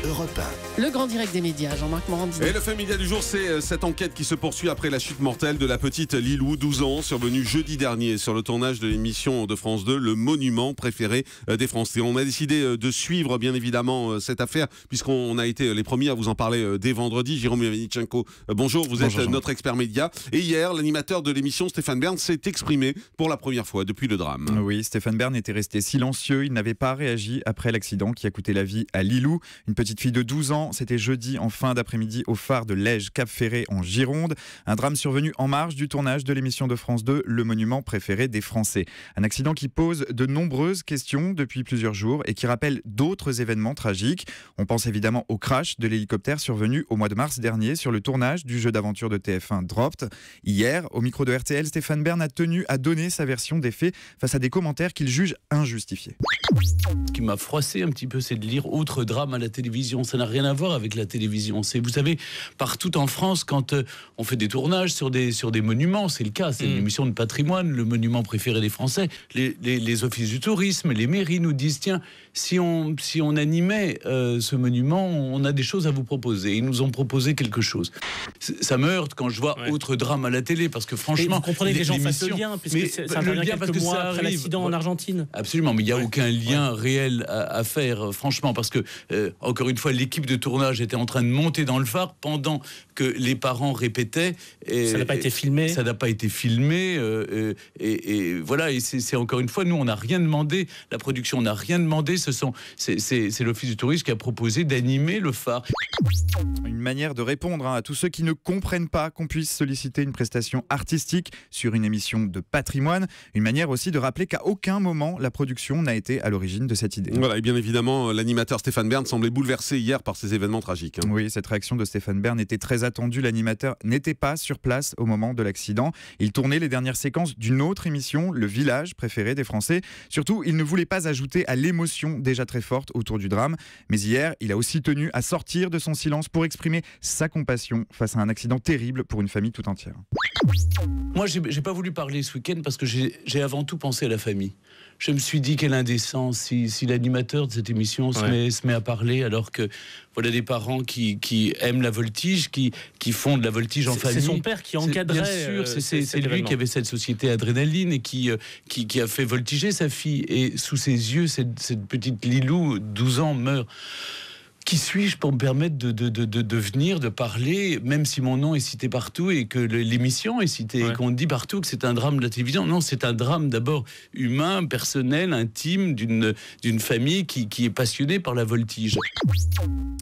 Europe 1. Le grand direct des médias, Jean-Marc Morandini. Et le fait média du jour, c'est cette enquête qui se poursuit après la chute mortelle de la petite Lilou, 12 ans, survenue jeudi dernier sur le tournage de l'émission de France 2, Le Monument préféré des Français. On a décidé de suivre bien évidemment cette affaire puisqu'on a été les premiers à vous en parler dès vendredi. Jérôme Yavinichenko, bonjour, vous êtes notre expert média. Et hier, l'animateur de l'émission, Stéphane Bern, s'est exprimé pour la première fois depuis le drame. Oui, Stéphane Bern était resté silencieux, il n'avait pas réagi après l'accident qui a coûté la vie à Lilou, une petite fille de 12 ans. C'était jeudi en fin d'après-midi au phare de Lège-Cap-Ferré en Gironde. Un drame survenu en marge du tournage de l'émission de France 2, Le Monument préféré des Français. Un accident qui pose de nombreuses questions depuis plusieurs jours et qui rappelle d'autres événements tragiques. On pense évidemment au crash de l'hélicoptère survenu au mois de mars dernier sur le tournage du jeu d'aventure de TF1 Dropped. Hier, au micro de RTL, Stéphane Bern a tenu à donner sa version des faits face à des commentaires qu'il juge injustifiés. Ce qui m'a froissé un petit peu, c'est de lire autre drame à la télévision. Ça n'a rien à voir avec la télévision. C'est, vous savez, partout en France, quand on fait des tournages sur des monuments, c'est le cas, c'est une émission de patrimoine, le monument préféré des Français. Les offices du tourisme, les mairies nous disent, tiens, si on animait ce monument, on a des choses à vous proposer. Ils nous ont proposé quelque chose. Ça me heurte quand je vois autre drame à la télé, parce que franchement... Et vous comprenez que les gens fassent le lien, puisque ça intervient quelques mois après l'accident en Argentine. Absolument, mais il n'y a aucun lien réel à faire, franchement, parce que, encore une fois, l'équipe de tournage était en train de monter dans le phare pendant que les parents répétaient. Ça n'a pas été filmé. Ça n'a pas été filmé. Et voilà, et c'est encore une fois, nous, on n'a rien demandé, la production n'a rien demandé, c'est l'Office du tourisme qui a proposé d'animer le phare. Une manière de répondre à tous ceux qui ne comprennent pas qu'on puisse solliciter une prestation artistique sur une émission de patrimoine. Une manière aussi de rappeler qu'à aucun moment la production n'a été à l'origine de cette idée. Voilà, et bien évidemment, l'animateur Stéphane Bern semblait bouleversé hier par ces événements tragiques. Oui, cette réaction de Stéphane Bern était très attendue. L'animateur n'était pas sur place au moment de l'accident. Il tournait les dernières séquences d'une autre émission, Le Village préféré des Français. Surtout, il ne voulait pas ajouter à l'émotion déjà très forte autour du drame. Mais hier, il a aussi tenu à sortir de son silence pour exprimer sa compassion face à un accident terrible pour une famille tout entière. Moi, j'ai pas voulu parler ce week-end parce que j'ai avant tout pensé à la famille. Je me suis dit quelle indécence si l'animateur de cette émission se met à parler alors que voilà des parents qui aiment la voltige, qui font de la voltige en famille. C'est son père qui encadrait. Bien sûr, c'est lui qui avait cette société Adrénaline et qui a fait voltiger sa fille. Et sous ses yeux, cette petite Lilou, 12 ans, meurt. Qui suis-je pour me permettre de venir, de parler, même si mon nom est cité partout et que l'émission est citée et qu'on dit partout que c'est un drame de la télévision. Non, c'est un drame d'abord humain, personnel, intime, d'une famille qui est passionnée par la voltige.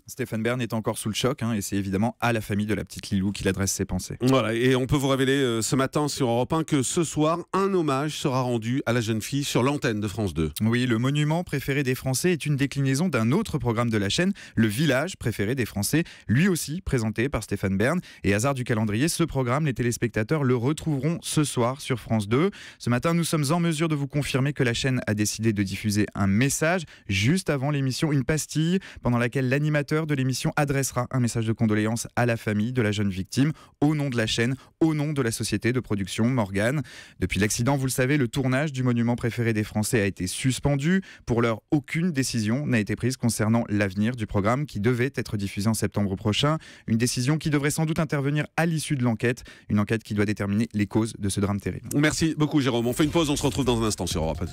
Stéphane Bern est encore sous le choc et c'est évidemment à la famille de la petite Lilou qu'il adresse ses pensées. Voilà, et on peut vous révéler ce matin sur Europe 1 que ce soir, un hommage sera rendu à la jeune fille sur l'antenne de France 2. Oui, le monument préféré des Français est une déclinaison d'un autre programme de la chaîne, Le Village préféré des Français, lui aussi présenté par Stéphane Bern. Et hasard du calendrier, ce programme, les téléspectateurs le retrouveront ce soir sur France 2. Ce matin, nous sommes en mesure de vous confirmer que la chaîne a décidé de diffuser un message juste avant l'émission, une pastille pendant laquelle l'animateur de l'émission adressera un message de condoléances à la famille de la jeune victime, au nom de la chaîne, au nom de la société de production Morgane. Depuis l'accident, vous le savez, le tournage du monument préféré des Français a été suspendu. Pour l'heure, aucune décision n'a été prise concernant l'avenir du programme qui devait être diffusé en septembre prochain. Une décision qui devrait sans doute intervenir à l'issue de l'enquête. Une enquête qui doit déterminer les causes de ce drame terrible. Merci beaucoup Jérôme. On fait une pause, on se retrouve dans un instant sur Europe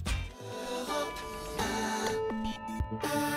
1.